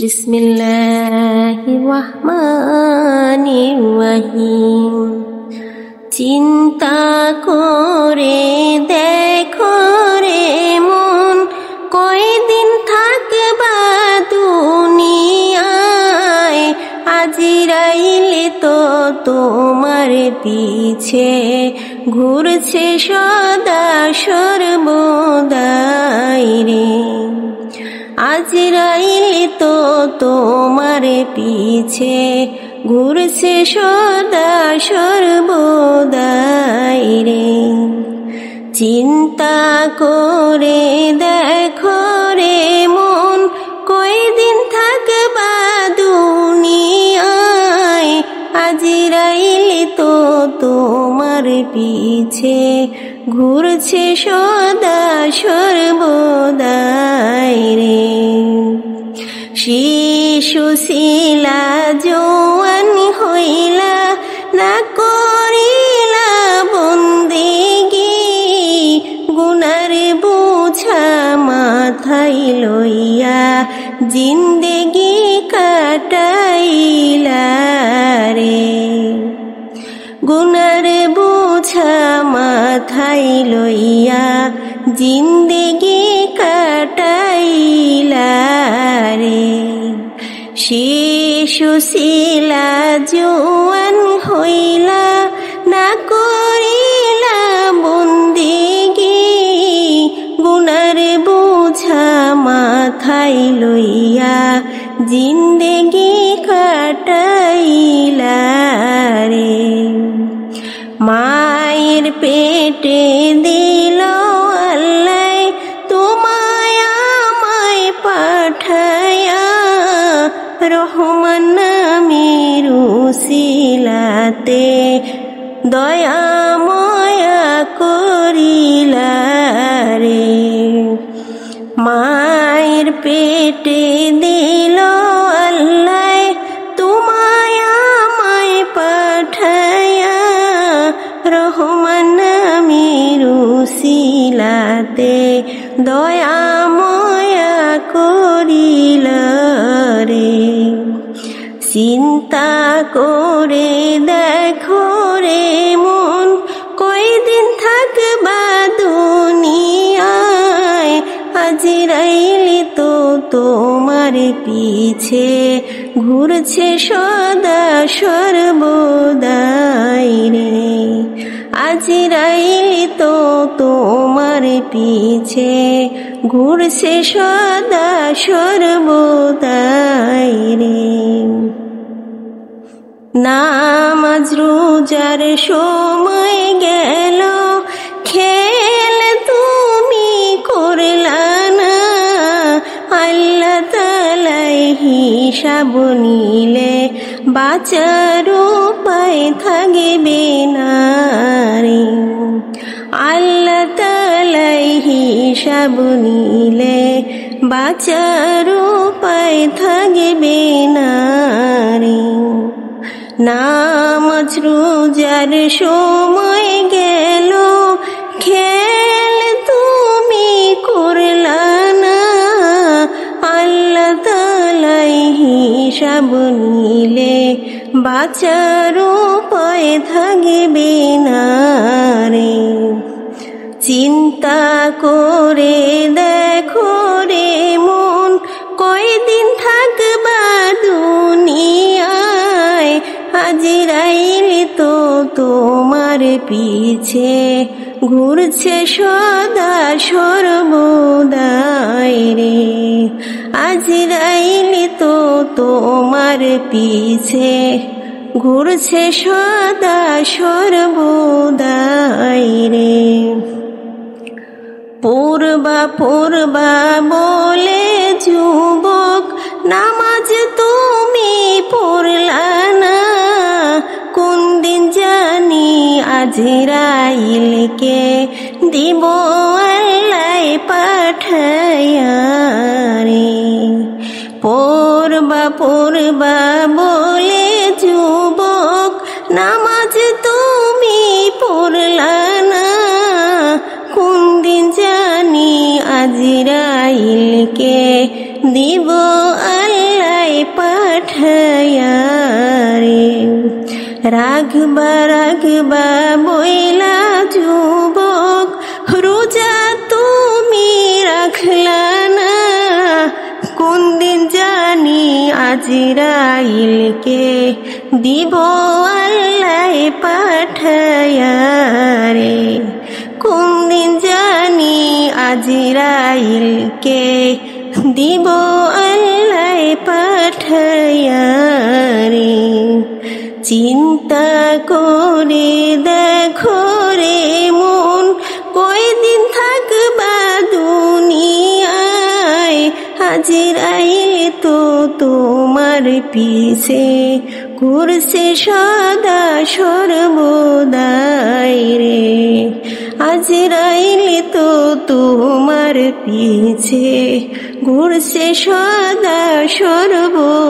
বিসমিল্লাহির রহমানির রহিম। চিন্তা করে দেখো রে মন, কয়দিন থাকবা দুনিয়ায়। আজরাইলে তো তোমার পিছে ঘুরছে সদা সর্বদাই রে। আজরাইলে তো তোমার পিছে ঘুরছে সদা সর্বদাই রে। চিন্তা করে দেখো রে মন, কয়দিন থাকবা দুনিয়ায়। আজরাইলে তো তোমার পিছে ঘুরছে সদা সর্বদাই রে। শিশু ছিলা জওয়ান হইলা, না করিলা বন্দেগি। গুনার বোঝা মাথায় লইয়া জিন্দেগি কাটাইলা রে। গুনার বোঝা মাথায় লইয়া জিন্দেগি কাটাইলা রে। শিশু ছিলা জওয়ান হইলা, না করিলা বন্দেগি। গুনার বোঝা মাথায় লইয়া জিন্দেগি কাটাইলা রে। মায়ের পেটে দিল আল্লাহ তোমায় আমায় পাঠায়া। রহমান নামের উসিলাতে দয়া ময়া করিলা রে। মায়ের পেটে দিল আল্লাহ তোমায় আমায় পাঠায়া। রহমান নামের উসিলাতে দয়া ময়া করিলা রে। চিন্তা করে দেখো রে মন, কয়দিন থাকবা দুনিয়ায়। আজরাইলে তো তোমার পিছে ঘুরছে সদা সর্বদাই রে। আজরাইলে তো তোমার পিছে ঘুরছে সদা সর্বদাই রে। নামাজ রোজার সময় গেল, খেল তুমি করলা না। আল্লাহ তাআলাই হিসাব নিলে বাঁচার উপায় থাকবে না রে। আল্লাহ তাআলাই হিসাব নিলে বাঁচার উপায় থাকবে না রে। নামাজ রোজার সময় গেল, খেল তুমি করলা না। আল্লাহ তাআলাই হিসাব নিলে বাঁচার উপায় থাকবে না রে। চিন্তা করে দেখো রে মন, কয়দিন থাকবা দুনিয়ায়। আজরাইলে তো তোমার পিছে ঘুরছে সদা সর্বদাই রে। আজরাইলে তো তোমার পিছে ঘুরছে সদা সর্বদাই রে। পড়বা পড়বা বলে যুবক, নামাজ তুমি পড়লা না। কোন দিন জানি আজরাইলকে দিব আল্লাহ পাঠায়া রে। পড়বা পড়বা বলে যুবক, নামাজ তুমি পড়লা না। কোন দিন জানি আজরাইলকে দিব আল্লাহ রাখবা বইলা যুবক, রোজা তুমি রাখলা না, কোন দিন জানি আজরাইলকে দিব আল্লাহ পাঠায়া রে, কোন দিন জানি আজরাইলকে দিব আল্লাহ পাঠায়া রে। চিন্তা করে দেখো রে মন, কয়দিন থাকবা দুনিয়ায়, আজরাইল তো তোমার পিছে ঘুরছে সদা সর্বদাই রে, আজরাইল তো তোমার পিছে ঘুরছে সদা সর্বদাই।